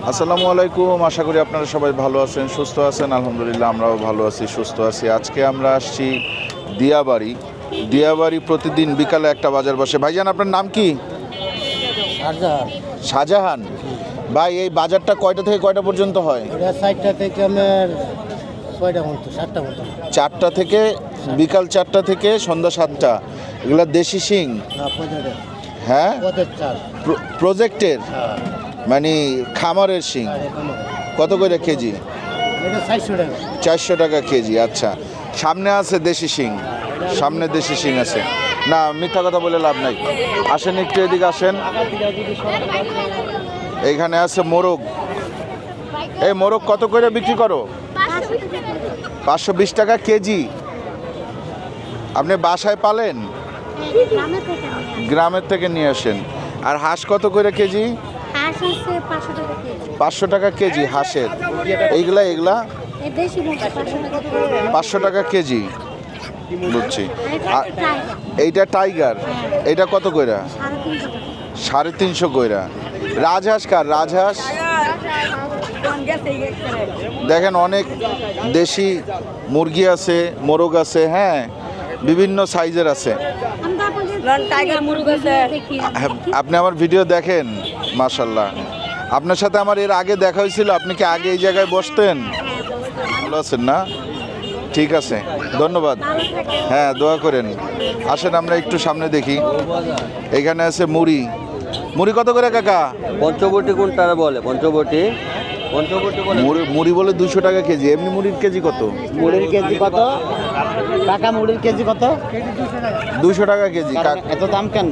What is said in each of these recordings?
আসসালামু আলাইকুম। আশা করি আপনারা সবাই ভালো আছেন, সুস্থ আছেন। আলহামদুলিল্লাহ আমরাও ভালো আছি, সুস্থ আছি। আজকে আমরা আসছি দিয়াবাড়ি। প্রতিদিন বিকালে একটা বাজার বসে। ভাইজান, আপনার নাম কি? শাহজাহান। ভাই, এই বাজারটা কয়টা থেকে কয়টা পর্যন্ত হয়? 4টা থেকে আমার 6টা পর্যন্ত, 7টা পর্যন্ত। 4টা থেকে বিকাল 4টা থেকে সন্ধ্যা 7টা। এগুলা দেশি শিং? হ্যাঁ, প্রজেক্টের, মানে খামারের শিং। কত করে কেজি? 400 টাকা কেজি। আচ্ছা, সামনে আছে দেশি শিং, সামনে দেশি শিং আছে। না, মিথ্যা কথা বলে লাভ নাই। আসেন একটু এদিকে আসেন। এইখানে আছে মোরগ। এই মোরগ কত করে বিক্রি করো? 520 টাকা কেজি। আপনি বাসায় পালেন? গ্রামের থেকে নিয়ে আসেন। আর হাঁস কত করে কেজি? 500 টাকা কেজি হাঁসের। এইগুলা 500 টাকা কেজি। বুঝছি। এইটা টাইগার, এইটা কত কইরা? 350 কইরা। রাজহাঁস কার? রাজহাঁস দেখেন, অনেক দেশি মুরগি আছে, মোরগ আছে, হ্যাঁ, বিভিন্ন সাইজের আছে। আপনি আমার ভিডিও দেখেন? মাশাল্লাহ। আপনার সাথে আমার এর আগে দেখা হয়েছিল। আপনি কি আগে এই জায়গায় বসতেন? ভালো আছেন না? ঠিক আছে, ধন্যবাদ। হ্যাঁ, দোয়া করেন। আসেন আমরা একটু সামনে দেখি। এখানে আছে মুড়ি। মুড়ি কত করে কাকা? পঞ্চবটি কোনটা বলে? পঞ্চবটি মুড়ি বলে 200 টাকা কেজি। এমনি মুড়ির কেজি কত? মুড়ির কেজি কত টাকা? মুড়ির কেজি কত? 200 টাকা কেজি। এত দাম কেন?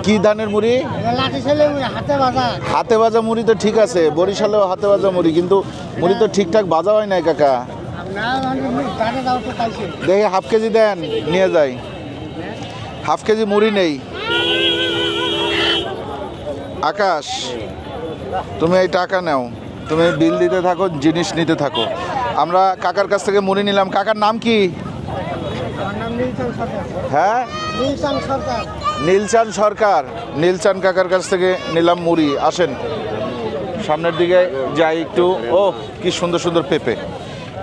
কি ধানের মুড়ি? হাতে ভাজা মুড়ি তো ঠিক আছে, বরিশালেও হাতে ভাজা মুড়ি, কিন্তু মুড়ি তো ঠিকঠাক ভাজা হয় নাই কাকা। দেখি হাফ কেজি দেন, নিয়ে যাই। হাফ কেজি মুড়ি নেই। আকাশ, তুমি এই টাকা নাও, তুমি বিল দিতে থাকো, জিনিস নিতে থাকো। আমরা কাকার কাছ থেকে মুড়ি নিলাম। কাকার নাম কি? হ্যাঁ, নীলচান সরকার। নীলচান কাকার কাছ থেকে নিলাম মুড়ি। আসেন সামনের দিকে যাই একটু। ও, কি সুন্দর সুন্দর পেঁপে।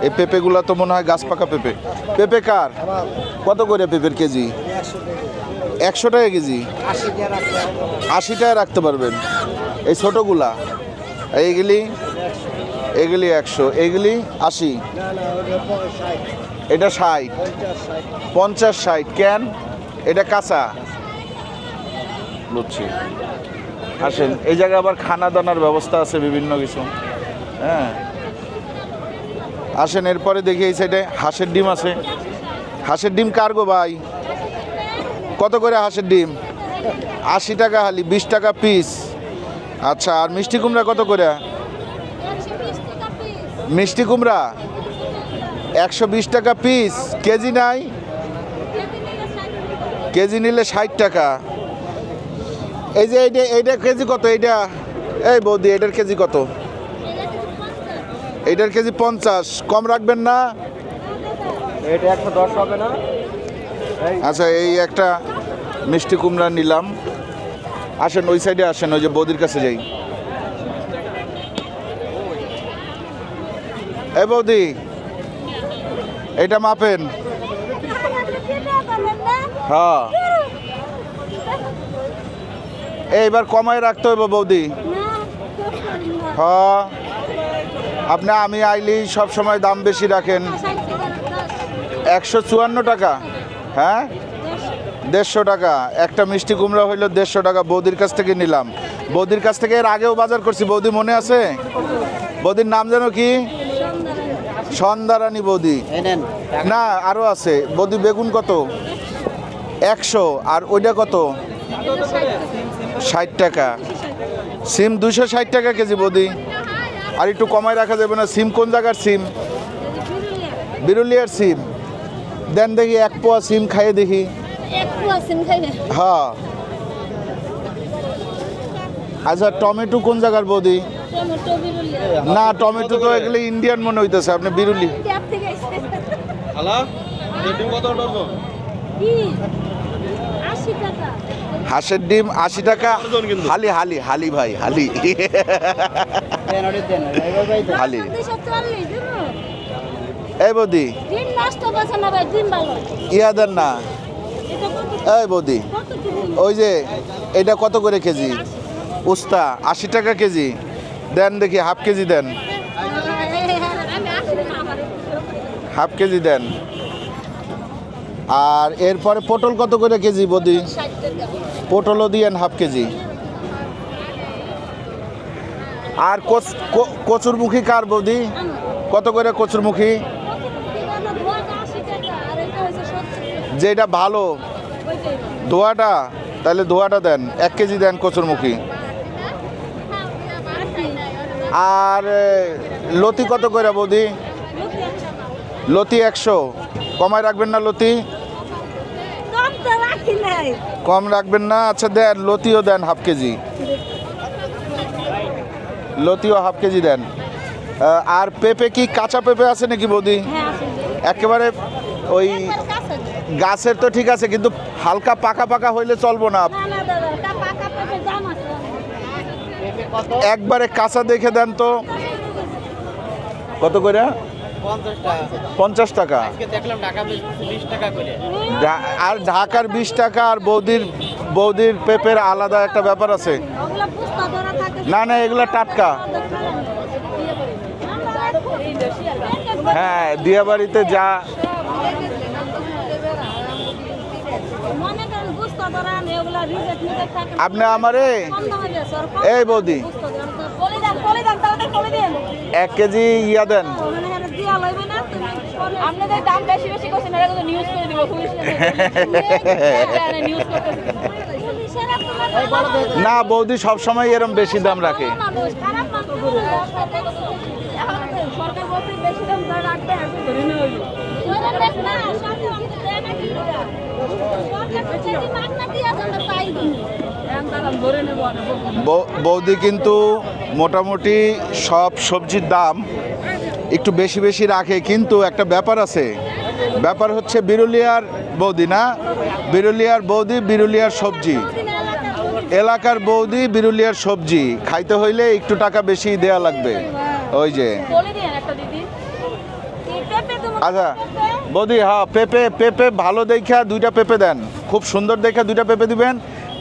এই পেঁপেগুলো তো মনে হয় গাছ পাকা পেঁপে। পেঁপে কার? কত করে পেঁপের কেজি? 100 টাকা কেজি। 80 টাকায় রাখতে পারবেন। এই ছোটোগুলা, এইগুলি 100, এইগুলি 80, এটা 60, 50, 60 কেন? এটা কাঁচা। বুঝছি। আসেন, এই জায়গায় আবার খানা দানার ব্যবস্থা আছে, বিভিন্ন কিছু। হ্যাঁ, আসেন। এরপরে দেখি এই সাইডে হাঁসের ডিম আছে। হাঁসের ডিম কার গো ভাই? কত করে হাঁসের ডিম? 80 টাকা হালি, 20 টাকা পিস। আচ্ছা, আর মিষ্টি কুমড়া কত করে? মিষ্টি কুমড়া 120 টাকা পিস। কেজি নাই? কেজি নিলে 60 টাকা। এই যে এইটা কেজি কত? এইটা, এই বৌদি, এটার কেজি কত? এইটার কেজি 50। কম রাখবেন না? এটা 110 হবে না? আচ্ছা, এই একটা মিষ্টি কুমড়া নিলাম। আসেন ওই সাইডে আসেন, ওই যে বৌদির কাছে যাই। এই বৌদি, এইটা মাপেন। হ্যাঁ, এইবার কমায় রাখতে হবে বৌদি। হ্যাঁ, আমি আইলেই সব সময় দাম বেশি রাখেন। 154 টাকা। হ্যাঁ, 150 টাকা। একটা মিষ্টি কুমড়া হইলো 150 টাকা। বৌদির কাছ থেকে নিলাম। বৌদির কাছ থেকে এর আগেও বাজার করছি। বৌদি মনে আছে? বৌদির নাম যেন কি? সন্ধ্যারানী বৌদি। না, আরও আছে। বৌদি বেগুন কত? 100। আর ওইটা কত? 60 টাকা। সিম 260 টাকা কেজি বৌদি। আর একটু কমায় রাখা যাবে না? সিম কোন জায়গার সিম? বিরুলিয়ার সিম। দেন দেখি 1 পোয়া সিম খাইয়ে দেখি। হ্যাঁ। আচ্ছা, টমেটো কোন জায়গার বৌদি? না, টমেটো তো এগুলো ইন্ডিয়ান মনে হইতেছে। আপনি বিরুলি। হাঁসের ডিম 80 টাকা হালি হালি হালি ভাই হালি হালি এই বৌদি ডিম নষ্ট করছে না ভাই, ডিম ভালো। ইয়া দেন না এটা কত? এই বৌদি কত কেজি? ওই যে এটা কত করে কেজি উস্তা 80 টাকা কেজি দেন দেখি হাফ কেজি দেন আমি আসলে না আমার হাফ কেজি দেন আর এরপরে পটল কত করে কেজি বৌদি 60 টাকা। পটলও দিয়েন হাফ কেজি আর কচুরমুখী কার বৌদি কত করে কচুরমুখী ঠিকানা ধোয়াটা 80 টাকা, আর এটা হচ্ছে 70। যেটা ভালো ওইটাই। ধোয়াটা তাহলে ধোয়াটা দেন 1 কেজি দেন কচুরমুখী আর লতি কত করে বৌদি লতি 100 কমায় রাখবেন না লতি কম তো রাখি নাই। কম রাখবেন না আচ্ছা দেন লতিও দেন হাফ কেজি লতিও হাফ কেজি দেন আর পেঁপে কি কাঁচা পেঁপে আছে নাকি বৌদি হ্যাঁ আছে। একেবারে ওই একবার কাছে। গাছের তো ঠিক আছে কিন্তু হালকা পাকা পাকা হইলে চলবো না না না দাদা, এটা পাকা পেঁপে দাম আছে। একবারে কাঁচা দেখে দেন তো কত করে 50 টাকা আর ঢাকার 20 টাকা আর বৌদির পেঁপের আলাদা একটা ব্যাপার আছে ওগুলা পুস্তা ধরা থাকে। না না এগুলো টাটকা হ্যাঁ দিয়াবাড়িতে যা মনে করেন পুস্তা ধরা নেই, ওগুলা রিজেক্ট নিতে থাকে। আপনি আমারে কম দামে বেচে, আর কম এই বৌদি পুস্তা ধরা তো বলে দেন, তাড়াতাড়ি বলে দেন। 1 কেজি ইয়া দেন মানে এর দিয়া লইবে না তুমি। আপনাদের দাম বেশি বেশি করছেন, এটা কিন্তু নিউজ করে দিব পুলিশে নিউজ করতেছি। পুলিশের আপনারা না বৌদি সবসময় এরম বেশি দাম রাখে মানুষ খারাপ মানুষ। সরকার বলছে বেশি দাম যা রাখবে এখন ধরে নিয়ে হইব। ওরা দেখ না, সরকার আমাদের দেয় না কিন্তু। সরকার তো যদি মাগনা দিয়া আমরা পাইবি। এখন তারা ধরে নেবো আর বৌদি কিন্তু মোটামুটি সব সবজির দাম একটু বেশি বেশি রাখে কিন্তু একটা ব্যাপার আছে ব্যাপার হচ্ছে বিরুলিয়ার বৌদি না বিরুলিয়ার বৌদি বিরুলিয়ার সবজি এলাকার বৌদি বিরুলিয়ার সবজি খাইতে হইলে একটু টাকা বেশি দেয়া লাগবে ওই যে বলে দিন একটা দিদি। এই পেঁপে তোমার আচ্ছা বৌদি হ্যাঁ পেঁপে ভালো দেখা 2টা পেঁপে দেন খুব সুন্দর দেখে 2টা পেঁপে দিবেন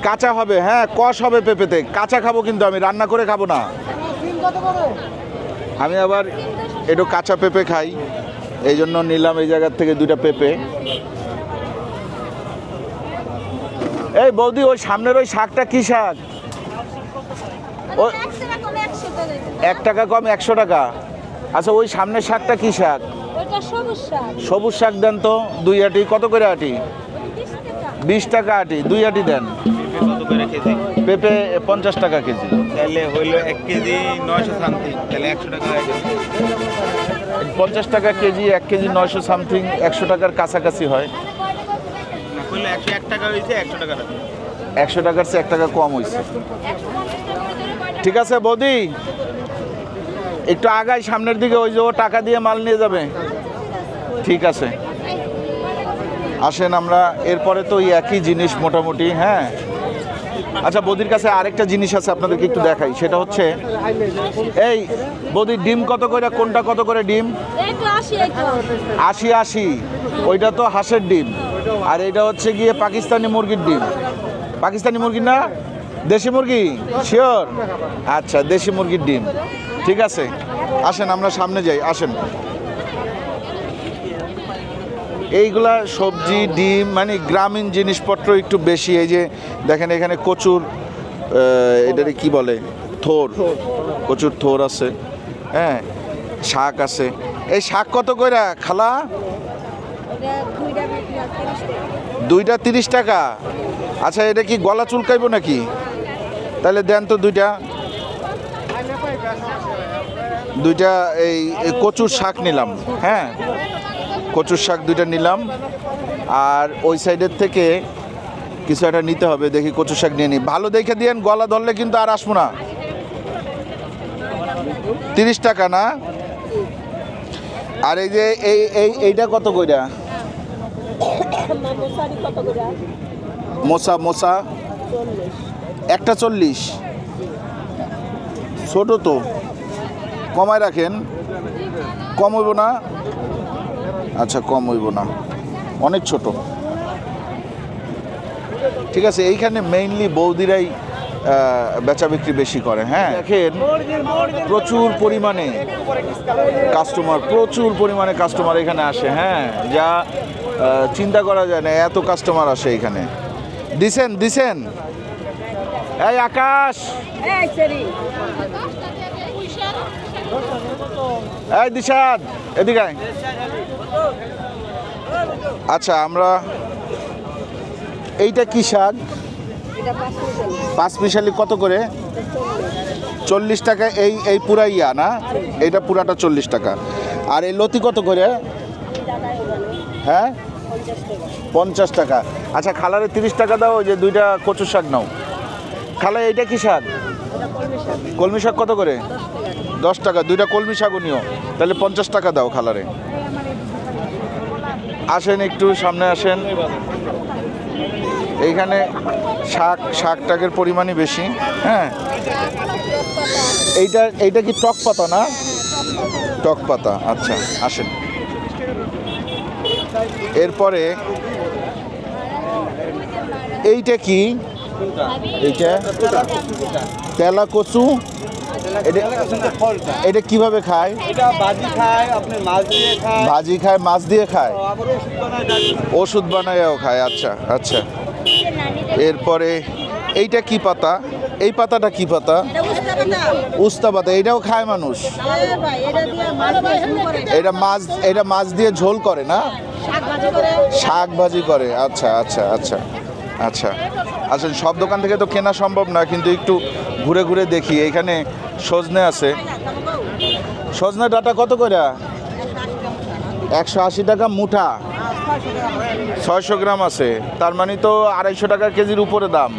কাঁচা হবে হ্যাঁ কষ হবে পেঁপেতে কাঁচা খাবো কিন্তু আমি রান্না করে খাবো না আমি আবার একটু কাঁচা পেঁপে খাই এই জন্য নিলাম এই জায়গার থেকে 2টা পেঁপে এই বৌদি ওই সামনের ওই শাকটা কি শাক ও 1 টাকা কম 100 টাকা। 1 টাকা কম 100 টাকা আচ্ছা ওই সামনের শাকটা কি শাক ওইটা সবুজ শাক। সবুজ শাক দেন তো 2 আটি কত করে আটি 20 টাকা। 20 টাকা আটি 2 আটি দেন কত করে কেজি পেঁপে 50 টাকা কেজি তাহলে হইলো 1 কেজি 900 সামথিং তাহলে 100 টাকা হয়ে গেল 50 টাকা কেজি 1 কেজি 900 সামথিং 100 টাকার কাছাকাছি হয় না হইলো 101 টাকা হইছে 100 টাকা রাখো 100 টাকার চেয়ে 1 টাকা কম হয়েছে ঠিক আছে বৌদি একটু আগাই সামনের দিকে ওই যে ও টাকা দিয়ে মাল নিয়ে যাবে ঠিক আছে আসেন আমরা এরপরে তো ওই একই জিনিস মোটামুটি হ্যাঁ আচ্ছা বৌদির কাছে আরেকটা জিনিস আছে আপনাদেরকে একটু দেখাই সেটা হচ্ছে এই বৌদি ডিম কত করে কোনটা কত করে ডিম এইটা 80 এইটা। 80 ওইটা তো হাঁসের ডিম আর এটা হচ্ছে গিয়ে পাকিস্তানি মুরগির ডিম পাকিস্তানি মুরগি না দেশি মুরগি শিওর আচ্ছা দেশি মুরগির ডিম ঠিক আছে আসেন আমরা সামনে যাই আসেন এইগুলা সবজি ডিম মানে গ্রামীণ জিনিসপত্র একটু বেশি এই যে দেখেন এখানে কচুর এটারে কি বলে থোর কচুর থোর আছে হ্যাঁ শাক আছে এই শাক কত কইরা খালা এটা 2 টাকা 30 টাকা। 2টা 30 টাকা আচ্ছা এটা কি গলা চুলকাইবো নাকি তাহলে দেন তো 2টা এই কচুর শাক নিলাম হ্যাঁ কচুর শাক 2টা নিলাম আর ওই সাইডের থেকে কিছু একটা নিতে হবে দেখি কচুর শাক নিয়ে নিই ভালো দেখে দিয়েন গলা ধরলে কিন্তু আর আসবো না 30 টাকা না আর এই যে এইটা কত কইরা মশারি কত করে? মোসা একটা 40, ছোট তো, কমায় রাখেন, কম হইব না? আচ্ছা, কম হইব না, অনেক ছোট। ঠিক আছে, এইখানে মেইনলি বৌদিরাই বেচা বিক্রি বেশি করে। হ্যাঁ, দেখেন প্রচুর পরিমাণে কাস্টমার এখানে আসে। হ্যাঁ, যা চিন্তা করা যায় না, এত কাস্টমার আসে এখানে। দিছেন এই আকাশ, এই দিশাদ, এদিকে আয়। আচ্ছা, আমরা এইটা কি শাক? 5 মিশালি কত করে? 40 টাকা। এই পুরা ইয়া না, এইটা পুরাটা 40 টাকা। আর এই লতি কত করে? হ্যাঁ, 50 টাকা। আচ্ছা, খালারে 30 টাকা দাও, ওই যে 2টা কচুর শাক নাও। খালা, এইটা কি শাক? কলমি শাক কত করে? 10 টাকা। 2টা কলমি শাকও নিও, তাহলে 50 টাকা দাও খালারে। আসেন, একটু সামনে আসেন। এইখানে শাকটাকের পরিমাণই বেশি। হ্যাঁ, এইটা কি টক পাতা না? টক পাতা। আচ্ছা, আসেন। এরপরে এইটা কি? এইটা তেলা কচু। এটা কিভাবে খায়? ভাজি খায়, মাছ দিয়ে খায়, ওষুধ বানায়ও খায়। আচ্ছা আচ্ছা। এরপরে এইটা কি পাতা? এই পাতাটা কি পাতা? উস্তা পাতা। এটাও খায় মানুষ? এটা মাছ দিয়ে ঝোল করে না, শাক ভাজি করে। আচ্ছা আচ্ছা আচ্ছা আচ্ছা। আচ্ছা, সব দোকান থেকে তো কেনা সম্ভব না, কিন্তু একটু ঘুরে ঘুরে দেখি। এখানে সজনে আছে। সজনে ডাঁটা কত করে? 180 টাকা মুঠা, 600 গ্রাম আছে। তার মানে তো 250 টাকা কেজির উপরে দাম,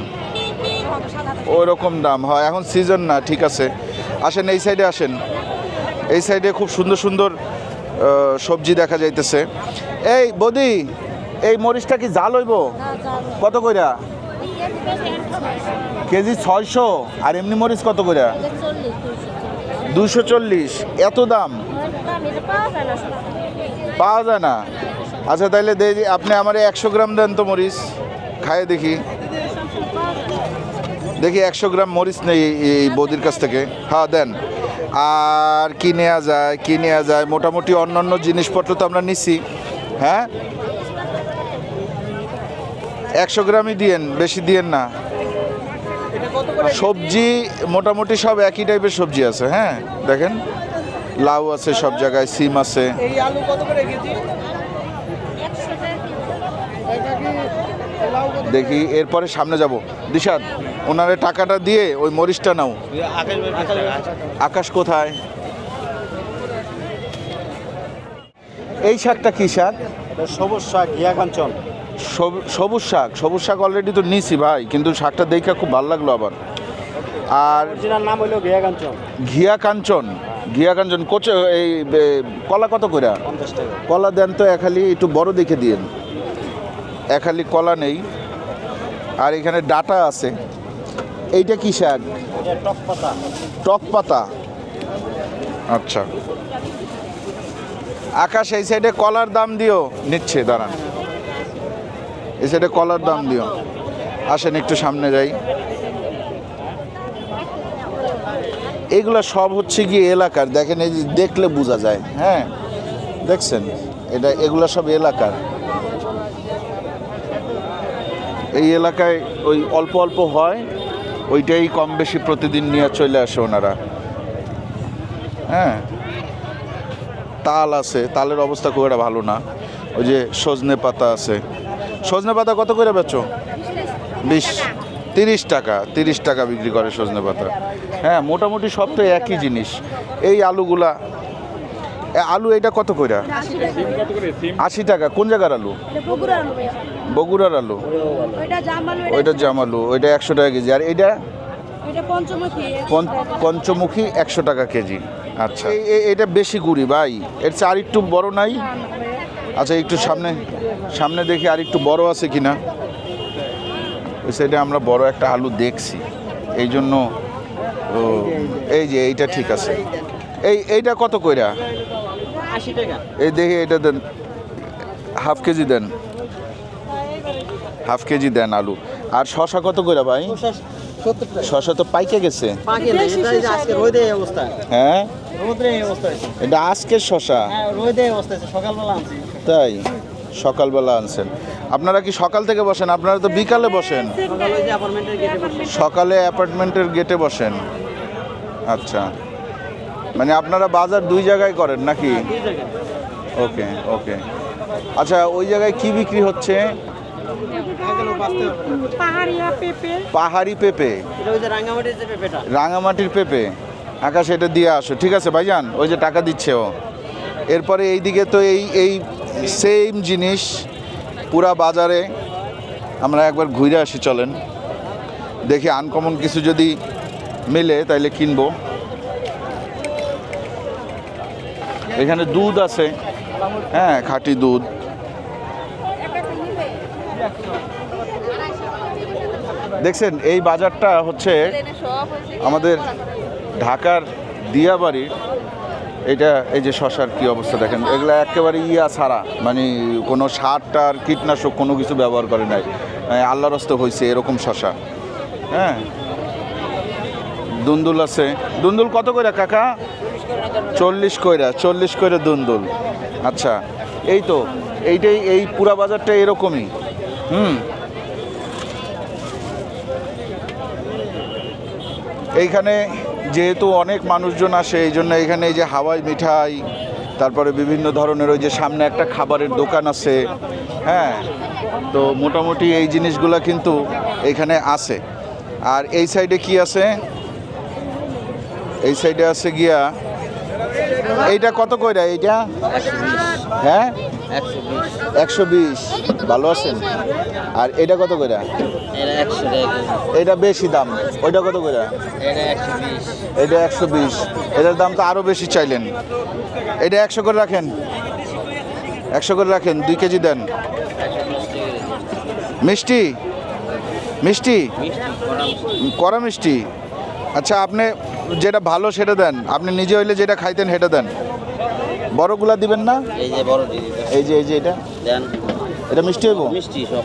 ওই রকম দাম হয়। এখন সিজন না। ঠিক আছে, আসেন এই সাইডে আসেন। এই সাইডে খুব সুন্দর সুন্দর সবজি দেখা যাইতেছে। এই বৌদি, এই মরিচটা কি জাল হইব? কত কইরা কেজি? 600। আর এমনি মরিচ কত কইরা? 240। এত দাম? পাওয়া যায় না। আচ্ছা, তাইলে আপনি আমার 100 গ্রাম দেন তো মরিচ, খায়ে দেখি। 100 গ্রাম মরিচ নেই এই বৌদির কাছ থেকে। হ্যাঁ, দেন। আর কি নেওয়া যায়? মোটামুটি অন্যান্য জিনিসপত্র তো আমরা নিছি। হ্যাঁ, 100 গ্রামই দিয়েন, বেশি দিয়েন না। সবজি মোটামুটি সব একই টাইপের সবজি আছে। হ্যাঁ, দেখেন লাউ আছে সব জায়গায়, সিম আছে। দেখি, এরপরে সামনে যাব। দিশাদ, ওনারে টাকাটা দিয়ে ওই মরিচটা নাও। আকাশ কোথায়? এই শাকটা কি শাক? সবুজ শাক, ঘিয়া কাঞ্চন। সবুজ শাক অলরেডি তো নিছি ভাই, কিন্তু শাকটা দেখে খুব ভালো লাগলো আবার। আর নাম হলো ঘিয়া কাঞ্চন। কোচে এই কলা কত করে? 50 টাকা। কলা দেন তো একালি, একটু বড় দেখে দিয়েন। একালি কলা নেই। আর এখানে ডাটা আছে। এইটা কি শাক? টক পাতা। আচ্ছা। আকাশ, এই সাইডে কলার দাম দিও। নিচ্ছে, দাঁড়ান। এই সাইডে কলার দাম দিও। আসেন, একটু সামনে যাই। এগুলো সব হচ্ছে গিয়ে এলাকার। দেখেন, এই যে দেখলে বোঝা যায়। হ্যাঁ, দেখছেন, এগুলো সব এলাকার। এই এলাকায় ওই অল্প অল্প হয়, ওইটাই কম বেশি প্রতিদিন নিয়ে চলে আসে ওনারা। হ্যাঁ, তাল আছে, তালের অবস্থা খুব একটা ভালো না। ওই যে সজনে পাতা আছে। সজনে পাতা কত করে বেচো? 30 টাকা। 30 টাকা বিক্রি করে সজনে পাতা। হ্যাঁ, মোটামুটি সব তো একই জিনিস। এই আলুগুলা, আলু এটা কত করে? 80 টাকা। কোন জায়গার আলু? বগুড়ার আলু। ওইটা জামালু, ওইটা 100 টাকা কেজি। আর এইটা পঞ্চমুখী, 100 টাকা কেজি। আচ্ছা, এটা বেশি গুড়ি ভাই, এর চেয়ে আর একটু বড় নাই? আচ্ছা, একটু সামনে দেখি আর একটু বড় আছে কিনা। ওই সাইডে আমরা বড় একটা আলু দেখছি, এই জন্য ও, এই যে এইটা ঠিক আছে। এইটা কত কইরা? 80 টাকা। এই দেখি এটা দেন, হাফ কেজি দেন, হাফ কেজি দেন আলু। আর শশা কত কইরা ভাই? 70 টাকা। শশা তো পাইকে গেছে। পাকে না, এটা এই যে আজকে রোদে এই অবস্থা। হ্যাঁ, রোদে এই অবস্থা হয়েছে। এটা আজকের শশা? হ্যাঁ, রোদে এই অবস্থা হয়েছে, সকালবেলা আনছি। তাই সকালবেলা আনছেন? আপনারা কি সকাল থেকে বসেন? আপনারা তো বিকালে বসেন। সকালে ওই যে অ্যাপার্টমেন্টের গেটে বসে। সকালে অ্যাপার্টমেন্টের গেটে বসেন। আচ্ছা, মানে আপনারা বাজার দুই জায়গায় করেন নাকি? দুই জায়গায়। ওকে ওকে। আচ্ছা, ওই জায়গায় কি বিক্রি হচ্ছে? এগুলো বাঁচতে হবে না। পাহাড়ি পেঁপে, এটা ওই যে রাঙ্গামাটির যে পেঁপেটা। রাঙামাটির পেঁপে। আকাশ এটা দিয়ে আসো, ঠিক আছে ভাইজান, ওই যে টাকা দিচ্ছে ও। এরপরে এইদিকে তো এই সেম জিনিস পুরা বাজারে আমরা একবার ঘুরে আসি, চলেন দেখি আনকমন কিছু যদি মিলে তাইলে কিনবো। এখানে দুধ আছে, হ্যাঁ, খাঁটি দুধ। দেখছেন এই বাজারটা হচ্ছে আমাদের ঢাকার দিয়াবাড়ির। এটা এই যে শশার কি অবস্থা দেখেন, এগুলো একেবারে ছাড়া, মানে কোনো সার টার কীটনাশক কোনো কিছু ব্যবহার করে নাই, আল্লাহর হস্তে হয়েছে এরকম শশা। হ্যাঁ, দুন্দুল আছে। দুন্দুল কত কইরা কাকা? 40 কইরা, 40 কইরা দুন্দুল। আচ্ছা, এই তো এইটাই, এই পুরা বাজারটা এরকমই। এইখানে যেহেতু অনেক মানুষজন আসে, এই জন্য এখানে এই যে হাওয়াই মিঠাই, তারপরে বিভিন্ন ধরনের ওই যে সামনে একটা খাবারের দোকান আছে। হ্যাঁ, তো মোটামুটি এই জিনিসগুলো কিন্তু এইখানে আছে। আর এই সাইডে কি আছে? এই সাইডে আছে গিয়া, এইটা কত কইরা এইটা? 120। হ্যাঁ, 120। 120। ভালো আছেন? আর এটা কত কইরা? এটা 100 টাকা। এটা বেশি দাম। ওইটা কত কইরা? এটা 120। এটা 120। এটার দাম তো আরও বেশি চাইলেন। এটা 100 করে রাখেন, 100 করে রাখেন, 2 কেজি দেন। মিষ্টি, মিষ্টি, কড়া মিষ্টি। আচ্ছা, আপনি যেটা ভালো সেটা দেন, আপনি নিজে হইলে যেটা খাইতেন সেটা দেন। বড়গুলা দিবেন না? এই যে বড় দিদি। এই যে এটা দেন। এটা মিষ্টি হইব? মিষ্টি সব।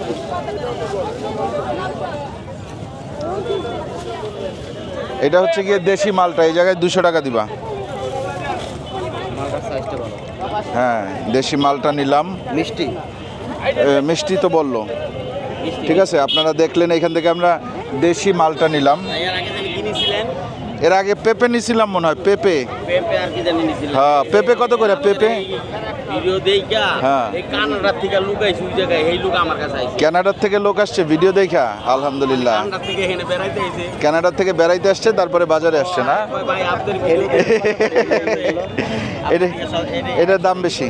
এটা হচ্ছে গিয়ে দেশি মালটা, এই জায়গায় 200 টাকা দিবা। মালটার সাইজটা ভালো। হ্যাঁ, দেশি মালটা নিলাম। মিষ্টি। মিষ্টি তো বললো, ঠিক আছে। আপনারা দেখলেন এখান থেকে আমরা দেশি মালটা নিলাম। এর আগে জানি কিনেছিলেন? এর আগে পেঁপে নিছিলাম মনে হয়, পেঁপে। পেঁপে আর কি জানি নিছিলেন? হ্যাঁ, পেঁপে কত করে পেঁপে? ভিডিও দেইকা হ্যাঁ। এই কানাডার থেকে লুকাইছি ওই জায়গায়, এই লোক আমার কাছে আইছে। কানাডার থেকে লোক আসছে ভিডিও দেখা? আলহামদুলিল্লাহ। কানাডার থেকে এখানে বেড়াইতে আইছে। কানাডার থেকে বেড়াইতে আসছে, তারপরে বাজারে আসছে না? কয় ভাই আপনাদের ভিডিও এটার দাম বেশি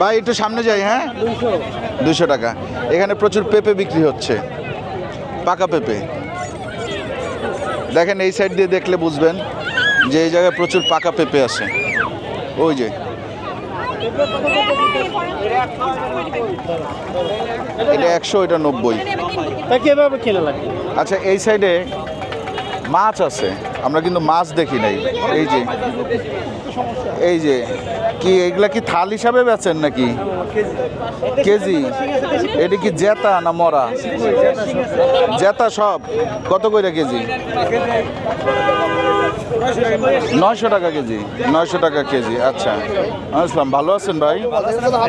ভাই, একটু সামনে যাই। হ্যাঁ, 200 টাকা। এখানে প্রচুর পেঁপে বিক্রি হচ্ছে, পাকা পেঁপে। দেখেন এই সাইড দিয়ে দেখলে বুঝবেন যে এই জায়গায় প্রচুর পাকা পেঁপে আছে। ওই যে এটা 100, এটা 90। কিভাবে খেলে লাগে? আচ্ছা, এই সাইডে মাছ আছে, আমরা কিন্তু মাছ দেখি নাই। এই যে কি এগুলা কি থাল হিসাবে বেচেন নাকি কেজি? এটা কি জেতা না মরা? জেতা সব কত কইরা কেজি? 900 টাকা কেজি। 900 টাকা কেজি। আচ্ছা, আসসালাম, ভালো আছেন ভাই?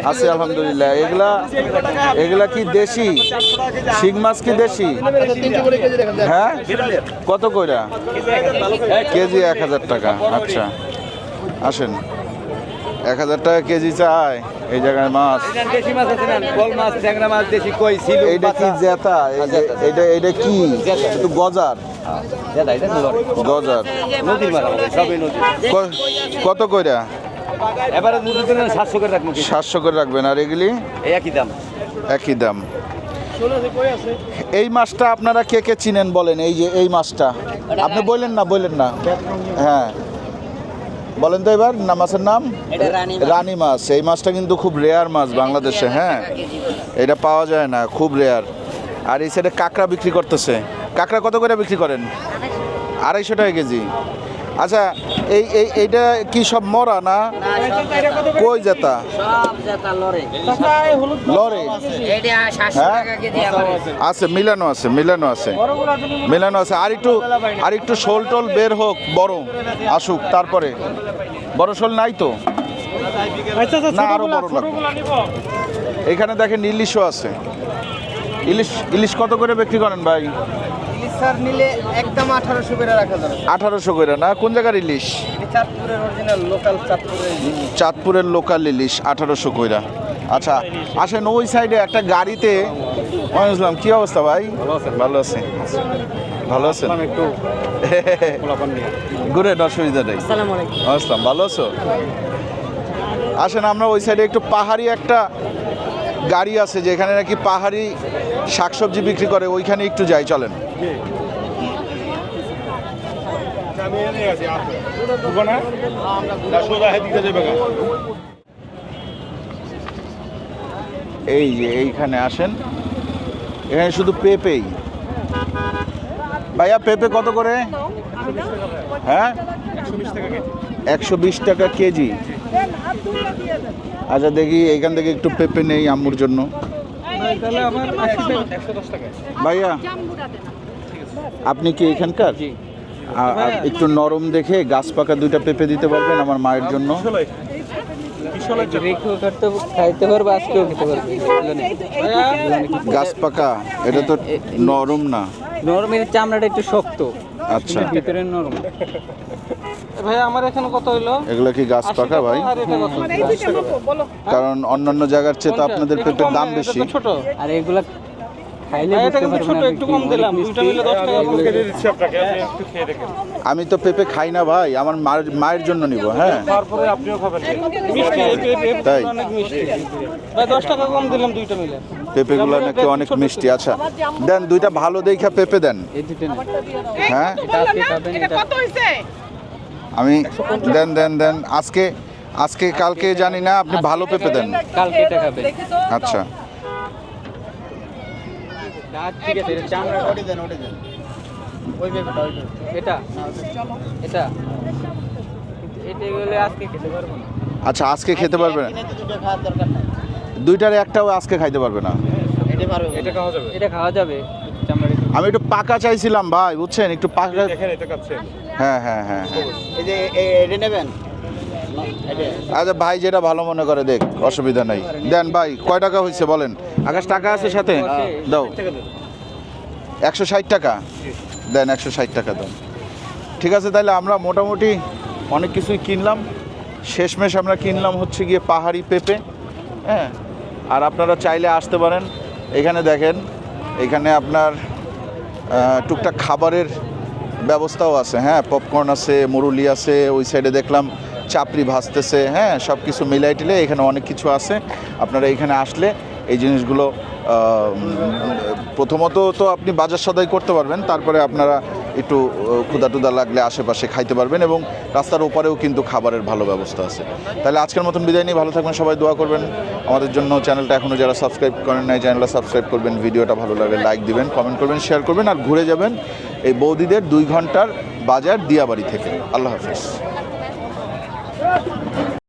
আছি আলহামদুলিল্লাহ। এগুলা কি দেশি শিং মাছ? কি দেশি? হ্যাঁ, কত কইরা কেজি? 1000 টাকা। আচ্ছা, আসেন, 1000 টাকা কেজি চায় এই জায়গায় মাছ। দেশি মাছ আছে না, কল মাছ, ট্যাংরা মাছ দেশি কই ছিল। এইটা কি জেতা? এটা কি একটু গজার? গজার নদীর মাছ সবই নদী। কত কইরা? এবারে দুধ 700 করে রাখবো। 700 করে রাখবেন। আর এগুলি? একই দাম। একই দাম। এই মাছটা আপনারা কে কে চিনেন বলেন? এই যে এই মাছটা আপনি বললেন না? হ্যাঁ, বলেন তো এবার না মাছের নাম? রানী মাছ। এই মাছটা কিন্তু খুব রেয়ার মাছ বাংলাদেশে। হ্যাঁ, এটা পাওয়া যায় না, খুব রেয়ার। আর এই সাইডে কাঁকড়া বিক্রি করতেছে। কাঁকড়া কত করে বিক্রি করেন? 250 টাকা কেজি। আচ্ছা, এইটা কি সব মরা না কই জেতা? লরে হ্যাঁ আছে, মিলানো আছে। আর একটু শোল টোল বের হোক, বড় আসুক, তারপরে বড় শোল নাই তো না, আরো বড় লাগবে। এখানে দেখেন ইলিশও আছে। ইলিশ কত করে বিক্রি করেন ভাই? স্যার নিলে একদম 1800 করে রাখা যাবে। 1800 করে না? কোন জায়গার ইলিশ? চাঁদপুরের অরিজিনাল লোকাল চাঁদপুরের লোকাল ইলিশ 1800 কইরা। আচ্ছা আসেন, ওই সাইডে একটা গাড়িতে ইসলাম, কি অবস্থা ভাই? ভালো আছি। ভালো আছেন? একটু ঘুরে অসুবিধা নেই। আসসালাম, ভালো আছো? আসেন, আমরা ওই সাইডে একটু পাহাড়ি একটা গাড়ি আছে যেখানে নাকি পাহাড়ি শাকসবজি বিক্রি করে, ওইখানে একটু যাই, চলেন। এই যে এইখানে আসেন, এখানে শুধু পেঁপেই। ভাইয়া পেঁপে কত করে? হ্যাঁ 120 টাকা কেজি। আচ্ছা দেখি এইখান থেকে একটু পেঁপে নেই আম্মুর জন্য। ভাইয়া আপনি কি এখানকার? একটু নরম দেখে গাছ পাকা 2টা পেঁপে দিতে পারবেন আমার মায়ের জন্য? গাছ পাকা, এটা তো নরম না। নরমের চামড়াটা একটু শক্ত, আচ্ছা ভিতরে নরম। ভাই আমার এখানে কত হইলো? এগুলো কি গাছ পাকা ভাই? কারণ অন্যান্য জায়গার চেয়ে তো আপনাদের পেঁপের দাম বেশি। ছোট আর এগুলা খাইলে বুঝতে পারবেন না। একটু কম দিলাম, দুইটা মিলে 10 টাকা করে দিচ্ছি আপনাকে, আপনি একটু খেয়ে দেখেন। আমি তো পেঁপে খাই না ভাই, আমার মায়ের জন্য নিব। হ্যাঁ তারপরে আপনিও খাবেন। মিষ্টি তাই অনেক মিষ্টি ভাই, 10 টাকা কম দিলাম দুইটা মিলে। পেঁপেগুলো নাকি অনেক মিষ্টি। আচ্ছা দেন, 2টা ভালো দেখা পেঁপে দেন। এই দুটো না, হ্যাঁ এটা আজকে খাবেন। এটা কত হইছে? আমি দেন আজকে কালকে জানি না, আপনি ভালো পেঁপে দেন। কালকে এটা খাবেন। আচ্ছা ঠিক আছে, এটা চামড়া ওটি দেন। ওই পেঁপেটা, এটা এটা গেলে আজকে খেতে পারবো না। আচ্ছা আজকে খেতে পারবে না? 2টার একটাও আজকে খাইতে পারবে না? এটা খাওয়া যাবে, এটা খাওয়া যাবে। চামড়া আমি একটু পাকা চাইছিলাম ভাই, বুঝছেন, একটু পাকা। হ্যাঁ এই যে এটা নেবেন। আচ্ছা ভাই যেটা ভালো মনে করে দেখ, অসুবিধা নাই। দেন ভাই, কয় টাকা হয়েছে বলেন? আকাশ টাকা আছে সাথে? দাও 160 টাকা দেন, 160 টাকা দাও। ঠিক আছে, তাহলে আমরা মোটামুটি অনেক কিছুই কিনলাম। শেষমেশ আমরা কিনলাম হচ্ছে গিয়ে পাহাড়ি পেঁপে। হ্যাঁ, আর আপনারা চাইলে আসতে পারেন। এখানে দেখেন, এখানে আপনার টুকটাক খাবারের ব্যবস্থাও আছে। হ্যাঁ, পপকর্ন আছে, মুরুলি আছে, ওই সাইডে দেখলাম চাপড়ি ভাজতেছে। হ্যাঁ, সব কিছু মিলাই টিলে এখানে অনেক কিছু আছে। আপনারা এখানে আসলে এই জিনিসগুলো প্রথমত তো আপনি বাজার সদাই করতে পারবেন, তারপরে আপনারা একটু ক্ষুধা টুধা লাগলে আশেপাশে খাইতে পারবেন, এবং রাস্তার ওপারেও কিন্তু খাবারের ভালো ব্যবস্থা আছে। তাহলে আজকের মতন বিদায় নিয়ে ভালো থাকবেন, সবাই দোয়া করবেন আমাদের জন্য। চ্যানেলটা এখনও যারা সাবস্ক্রাইব করেন নাই, চ্যানেলটা সাবস্ক্রাইব করবেন। ভিডিওটা ভালো লাগলে লাইক দিবেন, কমেন্ট করবেন, শেয়ার করবেন, আর ঘুরে যাবেন এই বৌদিদের 2 ঘন্টার বাজার দিয়াবাড়ি থেকে। আল্লাহ হাফেজ।